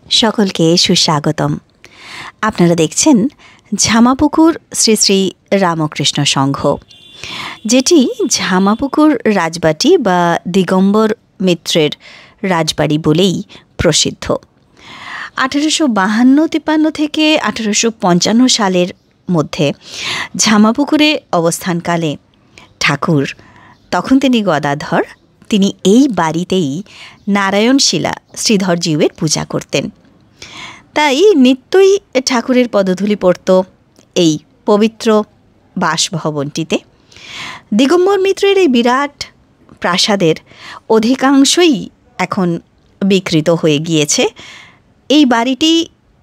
সকলকে সুস্বাগতম। আপনারা দেখছেন ঝামাপুকুর শ্রী শ্রী রামকৃষ্ণ সংঘ, যেটি ঝামাপুকুর রাজবাটি বা দিগম্বর মিত্রের রাজবাড়ি বলেই প্রসিদ্ধ। 1852-53 থেকে 1855 সালের মধ্যে ঝামাপুকুরে অবস্থানকালে ঠাকুর, তখন তিনি গদাধর, তিনি এই বাড়িতেই নারায়ণশিলা শ্রীধরজিউয়ের পূজা করতেন। তাই নিত্যই ঠাকুরের পদধূলি পড়ত এই পবিত্র বাসভবনটিতে। দিগম্বর মিত্রের এই বিরাট প্রাসাদের অধিকাংশই এখন বিকৃত হয়ে গিয়েছে। এই বাড়িটি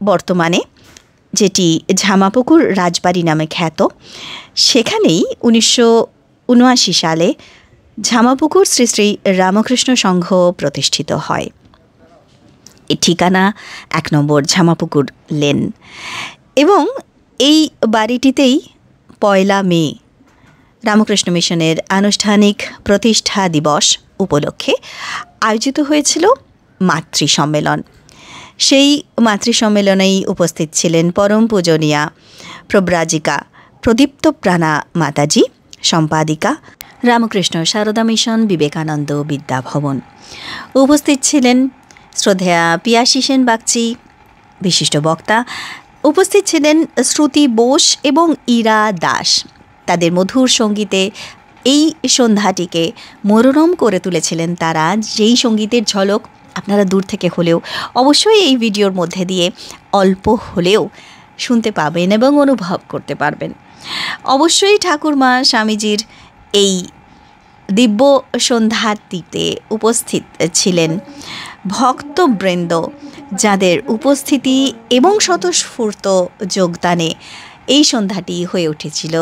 বর্তমানে, যেটি ঝামাপুকুর রাজবাড়ি নামে খ্যাত, সেখানেই 1979 সালে ঝামাপুকুর শ্রী শ্রী রামকৃষ্ণ সংঘ প্রতিষ্ঠিত হয়। এই ঠিকানা 1 নম্বর ঝামাপুকুর লেন, এবং এই বাড়িটিতেই 1 মে রামকৃষ্ণ মিশনের আনুষ্ঠানিক প্রতিষ্ঠা দিবস উপলক্ষে আয়োজিত হয়েছিল মাতৃ সম্মেলন। সেই মাতৃ সম্মেলনেই উপস্থিত ছিলেন পরম পূজনীয়া প্রব্রাজিকা প্রদীপ্ত প্রাণা মাতাজি, সম্পাদিকা রামকৃষ্ণ সারদা মিশন বিবেকানন্দ বিদ্যাভবন। উপস্থিত ছিলেন শ্রদ্ধেয়া পিয়াসী সেন বাগচি, বিশিষ্ট বক্তা। উপস্থিত ছিলেন শ্রুতি বোস এবং ইরা দাস। তাদের মধুর সঙ্গীতে এই সন্ধ্যাটিকে মনোরম করে তুলেছিলেন তারা, যেই সঙ্গীতের ঝলক আপনারা দূর থেকে হলেও অবশ্যই এই ভিডিওর মধ্যে দিয়ে অল্প হলেও শুনতে পাবেন এবং অনুভব করতে পারবেন। অবশ্যই ঠাকুরমা স্বামীজির এই দিব্য সন্ধ্যাটিতে উপস্থিত ছিলেন ভক্তবৃন্দ, যাদের উপস্থিতি এবং স্বতঃস্ফূর্ত যোগদানে এই সন্ধ্যাটি হয়ে উঠেছিল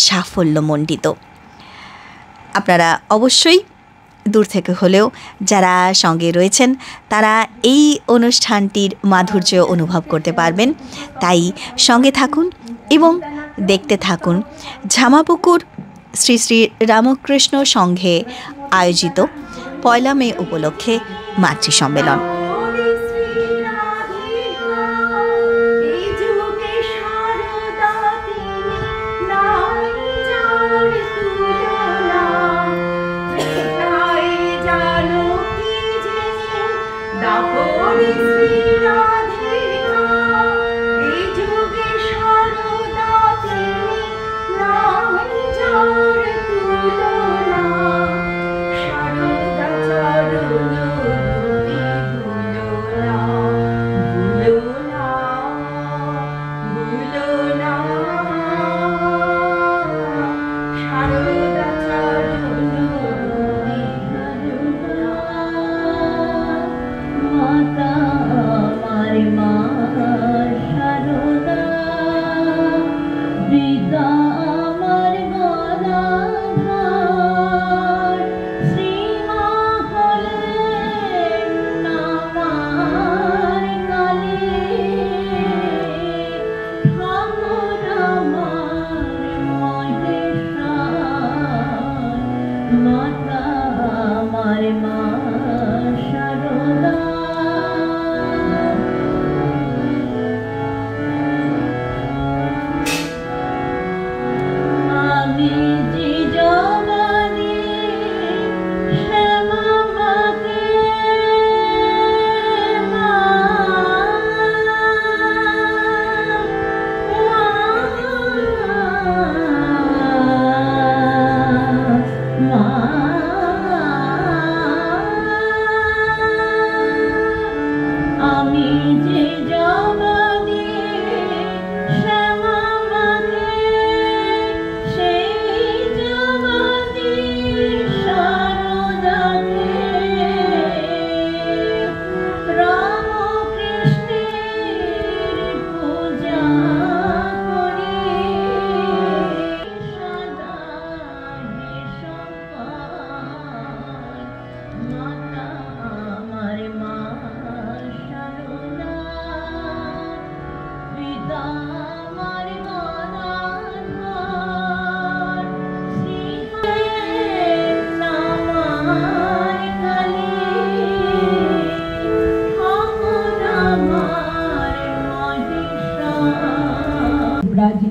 সাফল্যমণ্ডিত। আপনারা অবশ্যই দূর থেকে হলেও যারা সঙ্গে রয়েছেন তারা এই অনুষ্ঠানটির মাধুর্য অনুভব করতে পারবেন। তাই সঙ্গে থাকুন এবং দেখতে থাকুন ঝামাপুকুর শ্রী শ্রী রামকৃষ্ণ সংঘে আয়োজিত 1 মে উপলক্ষে মাতৃ সম্মেলন।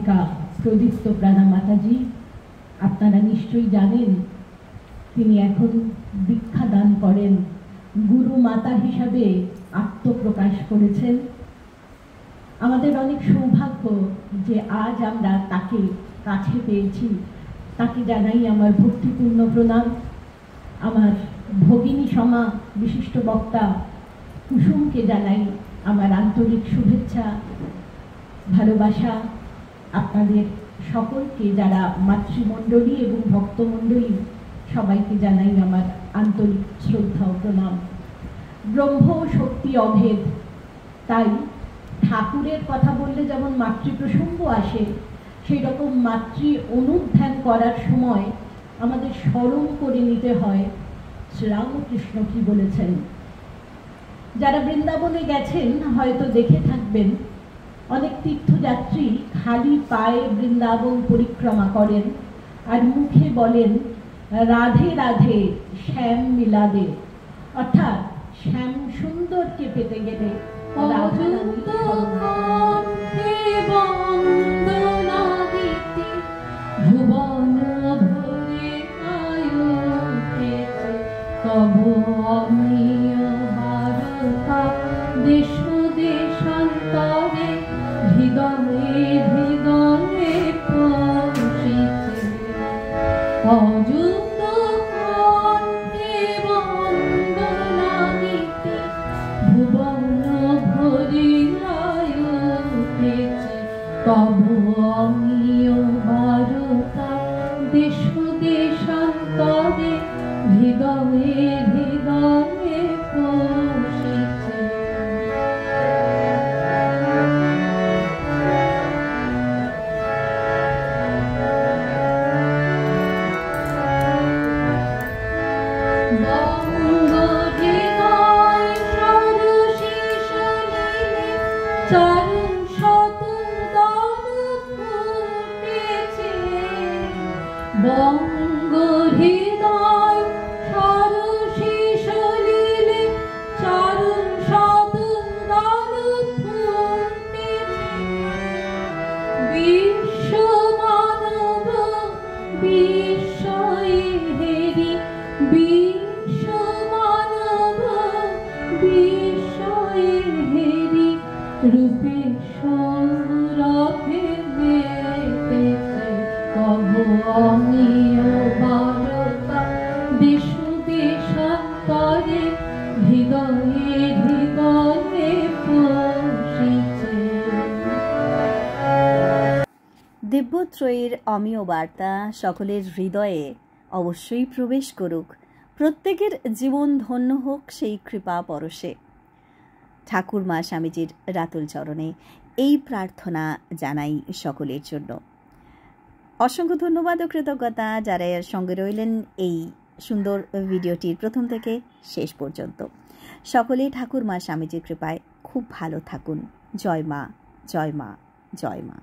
গায়িকা প্রদীপ্ত প্রাণা মাতাজি, আপনারা নিশ্চয়ই জানেন তিনি এখন দীক্ষা দান করেন, গুরু মাতা হিসাবে আত্মপ্রকাশ করেছেন। আমাদের অনেক সৌভাগ্য যে আজ আমরা তাকে কাছে পেয়েছি। তাকে জানাই আমার ভক্তিপূর্ণ প্রণাম। আমার ভগিনী সমা বিশিষ্ট বক্তা কুসুমকে জানাই আমার আন্তরিক শুভেচ্ছা, ভালোবাসা। আপনাদের সকলকে, যারা মাতৃমণ্ডলী এবং ভক্তমণ্ডলী, সবাইকে জানাই আমার আন্তরিক শ্রদ্ধা ও প্রণাম। ব্রহ্ম শক্তি অভেদ, তাই ঠাকুরের কথা বললে যেমন মাতৃপ্রসঙ্গ আসে, সেই রকম মাতৃ অনুধ্যান করার সময় আমাদের স্মরণ করে নিতে হয় শ্রীরামকৃষ্ণ কি বলেছেন। যারা বৃন্দাবনে গেছেন হয়তো দেখে থাকবেন, অনেক তীর্থযাত্রী খালি পায়ে বৃন্দাবন পরিক্রমা করেন আর মুখে বলেন রাধে রাধে শ্যাম মিলাদে, অর্থাৎ শ্যাম সুন্দরকে পেতে গেলে রাধা দেশ দেশান্তরে হৃদয়ে হৃদয়ে পৌঁছেছে, অযুক্ত কণ্ঠে বন্দনা গীতে ভুবন ভরিলায় উঠেছে। তব অমীয় বারতা দেশ দেশান্তরে হৃদয়ে হৃদয়ে পৌঁছেছে। চরণ শতদল ফুটেছে, বঙ্গ হৃদয় সরসিস লীলে চরণ শতদল ফুটেছে। বিশ্ব মানব বিস্ময়ে হেরি, বিশ্ব মানব বিস্ময়ে হেরি রূপে সৌরভে মেতেছে। তব অমীয় বারতা দেশ দেশান্তরে হৃদয়ে হৃদয়ে পৌঁছেছে। দিব্যত্রয়ীর অমীয় বার্তা সকলের হৃদয়ে অবশ্যই প্রবেশ করুক, প্রত্যেকের জীবন ধন্য হোক সেই কৃপা পরশে। ঠাকুর মা স্বামীজির রাতুল চরণে এই প্রার্থনা জানাই সকলের জন্য। অসংখ্য ধন্যবাদ ও কৃতজ্ঞতা যারা এর সঙ্গে রইলেন এই সুন্দর ভিডিওটির প্রথম থেকে শেষ পর্যন্ত। সকলেই ঠাকুর মা স্বামীজির কৃপায় খুব ভালো থাকুন। জয় মা, জয় মা, জয় মা।